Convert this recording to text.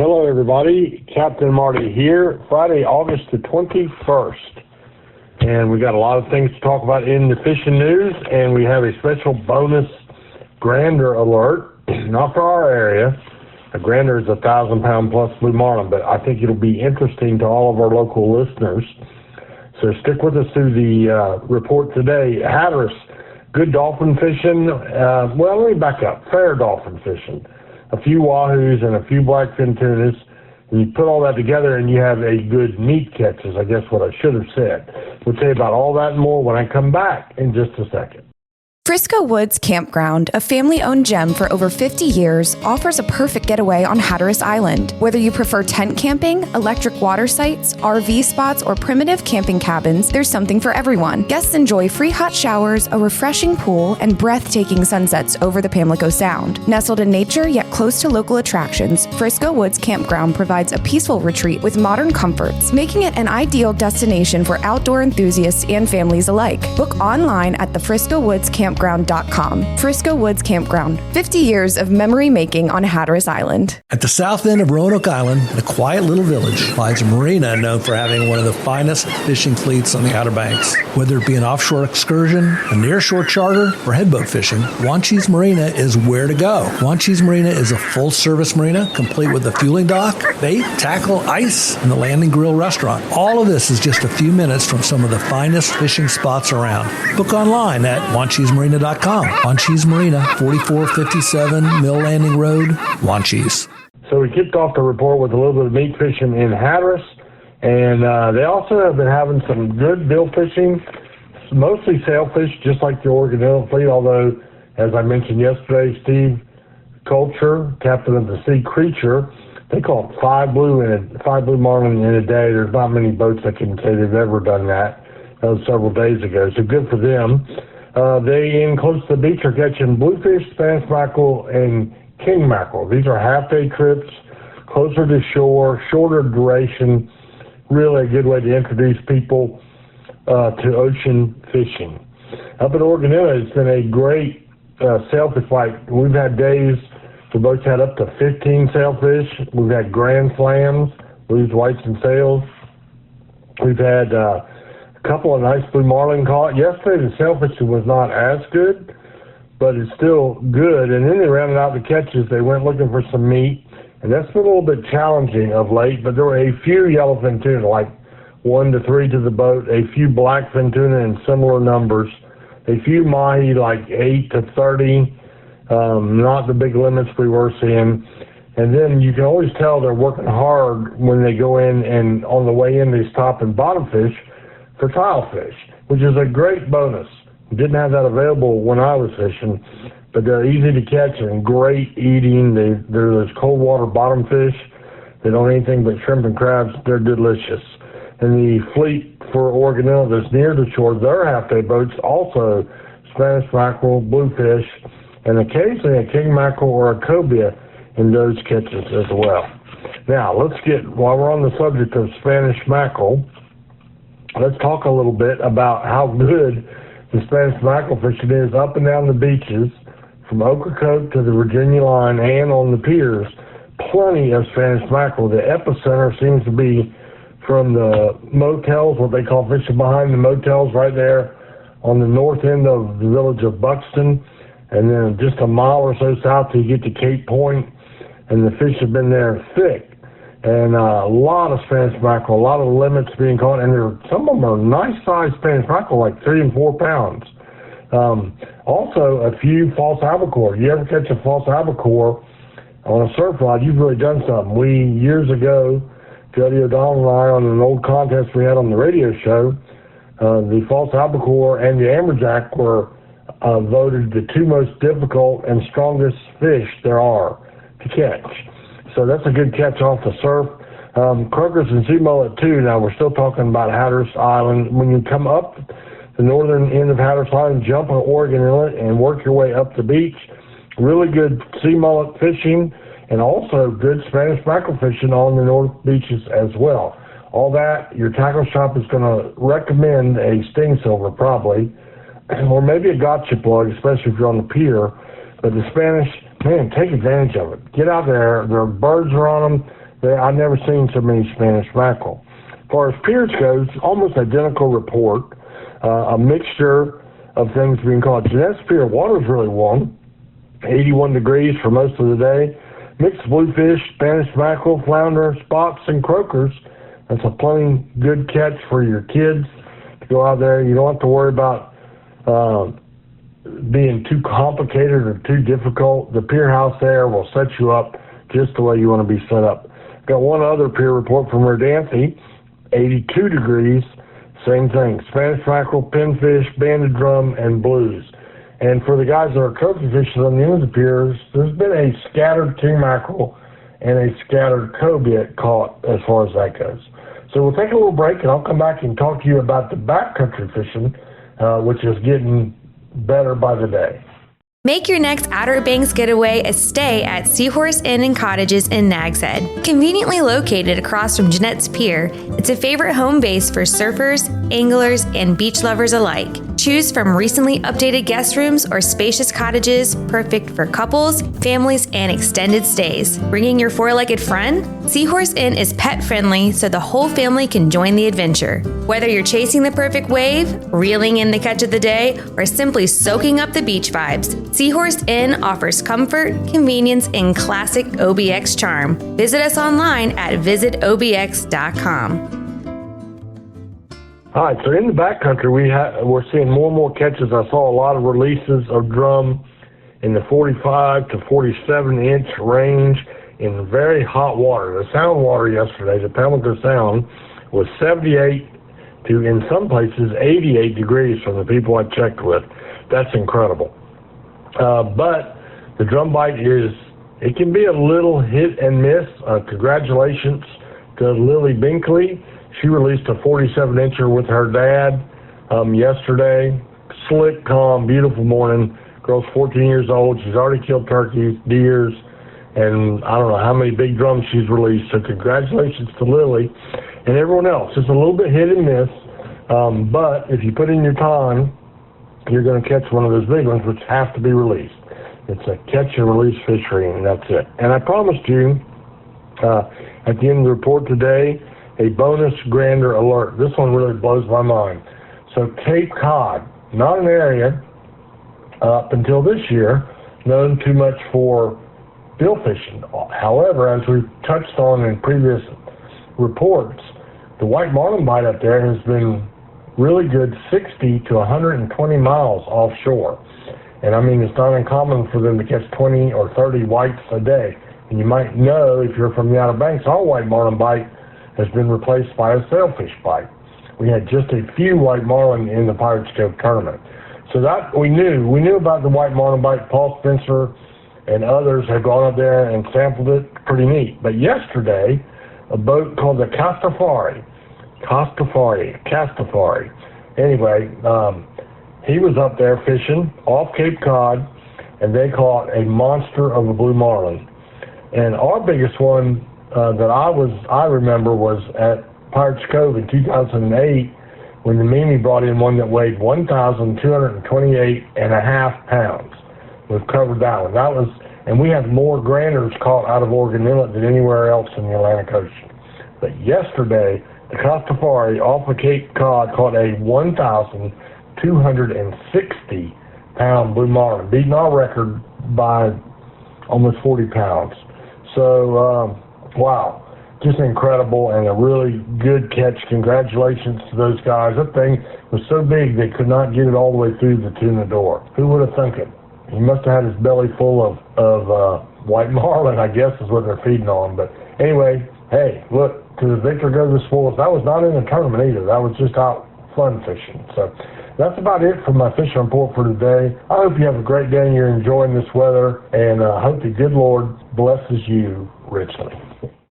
Hello, everybody. Captain Marty here. Friday, August the 21st. And we got a lot of things to talk about in the fishing news, and we have a special bonus grander alert, not for our area. A grander is a 1,000-pound plus blue marlin, but I think it'll be interesting to all of our local listeners. So stick with us through the report today. Hatteras, good dolphin fishing. Well, let me back up. Fair dolphin fishing. A few wahoos and a few blackfin tunas, and you put all that together and you have a good meat catches, I guess what I should have said. We'll tell you about all that and more when I come back in just a second. Frisco Woods Campground, a family-owned gem for over 50 years, offers a perfect getaway on Hatteras Island. Whether you prefer tent camping, electric water sites, RV spots, or primitive camping cabins, there's something for everyone. Guests enjoy free hot showers, a refreshing pool, and breathtaking sunsets over the Pamlico Sound. Nestled in nature yet close to local attractions, Frisco Woods Campground provides a peaceful retreat with modern comforts, making it an ideal destination for outdoor enthusiasts and families alike. Book online at the Frisco Woods Campground.com. Frisco Woods Campground, 50 years of memory making on Hatteras Island. At the south end of Roanoke Island, in a quiet little village, lies a marina known for having one of the finest fishing fleets on the Outer Banks. Whether it be an offshore excursion, a nearshore charter, or headboat fishing, Wanchese Marina is where to go. Wanchese Marina is a full-service marina, complete with a fueling dock, bait, tackle, ice, and the landing grill restaurant. All of this is just a few minutes from some of the finest fishing spots around. Book online at wanchesemarina.com. Wanchese Marina, 4457 Mill Landing Road, Wanchese. So we kicked off the report with a little bit of meat fishing in Hatteras, and they also have been having some good bill fishing, mostly sailfish, just like the Oregon fleet, although, as I mentioned yesterday, Steve Culture, captain of the Sea Creature, they call it five blue marlin in a day. There's not many boats that can say they've ever done that. That was several days ago, so good for them. They, in close to the beach, are catching bluefish, Spanish mackerel, and king mackerel. These are half-day trips, closer to shore, shorter duration, really a good way to introduce people to ocean fishing. Up at Organilla, it's been a great sailfish fight. We've had days the boats had up to 15 sailfish. We've had grand slams, blues, whites, and sails. We've had a couple of nice blue marlin caught. Yesterday, the sailfish was not as good, but it's still good. And then they rounded out the catches. They went looking for some meat, and that's been a little bit challenging of late. But there were a few yellowfin tuna, like 1 to 3 to the boat, a few blackfin tuna in similar numbers, a few mahi, like 8 to 30, not the big limits we were seeing. And then you can always tell they're working hard when they go in, and on the way in, they stop and bottom fish for tilefish, which is a great bonus. Didn't have that available when I was fishing, but they're easy to catch and great eating. They're those cold water bottom fish. They don't eat anything but shrimp and crabs. They're delicious. And the fleet for Oregonilla that's near the shore, their half-day boats, also Spanish mackerel, bluefish, and occasionally a king mackerel or a cobia in those catches as well. Now, while we're on the subject of Spanish mackerel, let's talk a little bit about how good the Spanish mackerel fishing is up and down the beaches, from Ocracoke to the Virginia line and on the piers. Plenty of Spanish mackerel. The epicenter seems to be from the motels, what they call fishing behind the motels, right there on the north end of the village of Buxton, and then just a mile or so south till you get to Cape Point, and the fish have been there thick. And a lot of Spanish mackerel, a lot of limits being caught, and some of them are nice-sized Spanish mackerel, like 3 and 4 pounds. Also, a few false albacore. You ever catch a false albacore on a surf rod, you've really done something. Years ago, Jody O'Donnell and I, on an old contest we had on the radio show, the false albacore and the amberjack were voted the 2 most difficult and strongest fish there are to catch. So that's a good catch off the surf. Croakers and sea mullet too. Now we're still talking about Hatteras Island. When you come up the northern end of Hatteras Island, jump on Oregon Inlet and work your way up the beach. Really good sea mullet fishing, and also good Spanish mackerel fishing on the north beaches as well. All that, your tackle shop is going to recommend a sting silver probably, or maybe a gotcha plug, especially if you're on the pier. But the Spanish, man, take advantage of it. Get out there. Their birds are on them. I've never seen so many Spanish mackerel. As far as piers goes, almost identical report, a mixture of things being caught. Jeanette's Pier, water's really warm, 81 degrees for most of the day. Mixed bluefish, Spanish mackerel, flounder, spots, and croakers. That's a plenty good catch for your kids to go out there. You don't have to worry about being too complicated or too difficult. The pier house there will set you up just the way you want to be set up. Got one other pier report from Verdancy, 82 degrees, same thing. Spanish mackerel, pinfish, banded drum, and blues. And for the guys that are trophy fishing on the end of the piers, there's been a scattered king mackerel and a scattered cobia caught as far as that goes. So we'll take a little break, and I'll come back and talk to you about the backcountry fishing, which is getting better by the day. Make your next Outer Banks getaway a stay at Seahorse Inn and Cottages in Nags Head. Conveniently located across from Jeanette's Pier, it's a favorite home base for surfers, anglers, and beach lovers alike. Choose from recently updated guest rooms or spacious cottages, perfect for couples, families, and extended stays. Bringing your four-legged friend? Seahorse Inn is pet-friendly, so the whole family can join the adventure. Whether you're chasing the perfect wave, reeling in the catch of the day, or simply soaking up the beach vibes, Seahorse Inn offers comfort, convenience, and classic OBX charm. Visit us online at visitobx.com. All right, so in the backcountry, we're seeing more and more catches. I saw a lot of releases of drum in the 45 to 47-inch range in very hot water. The sound water yesterday, the Pamlico Sound, was 78 to, in some places, 88 degrees from the people I checked with. That's incredible. But the drum bite it can be a little hit and miss. Congratulations to Lily Binkley. She released a 47-incher with her dad yesterday. Slick, calm, beautiful morning. Girl's 14 years old. She's already killed turkeys, deers, and I don't know how many big drums she's released. So congratulations to Lily and everyone else. It's a little bit hit and miss, but if you put in your time, you're going to catch one of those big ones, which have to be released. It's a catch and release fishery, and that's it. And I promised you at the end of the report today, a bonus grander alert. This one really blows my mind. So Cape Cod, not an area up until this year known too much for bill fishing. However, as we've touched on in previous reports, the white marlin bite up there has been really good, 60 to 120 miles offshore. And I mean, it's not uncommon for them to catch 20 or 30 whites a day. And you might know, if you're from the Outer Banks, our white marlin bite has been replaced by a sailfish bite. We had just a few white marlin in the Pirates Cove tournament. So that we knew. We knew about the white marlin bite. Paul Spencer and others had gone up there and sampled it. Pretty neat. But yesterday, a boat called the Castafari. Anyway, he was up there fishing off Cape Cod, and they caught a monster of a blue marlin. And our biggest one that I remember was at Pirates Cove in 2008 when the Mimi brought in one that weighed 1,228.5 pounds. We've covered that one. And we have more granders caught out of Oregon Inlet than anywhere else in the Atlantic Ocean. But yesterday, the Castafari off of Cape Cod caught a 1,260-pound blue marlin, beating our record by almost 40 pounds. So, wow, just incredible and a really good catch. Congratulations to those guys. That thing was so big they could not get it all the way through the tuna door. Who would have thunk it? He must have had his belly full of white marlin, I guess, is what they're feeding on. But anyway, hey, look, to the victor goes the spoils. That was not in the tournament either. That was just out fun fishing. So that's about it for my fishing report for today. I hope you have a great day and you're enjoying this weather, and I hope the good Lord blesses you richly.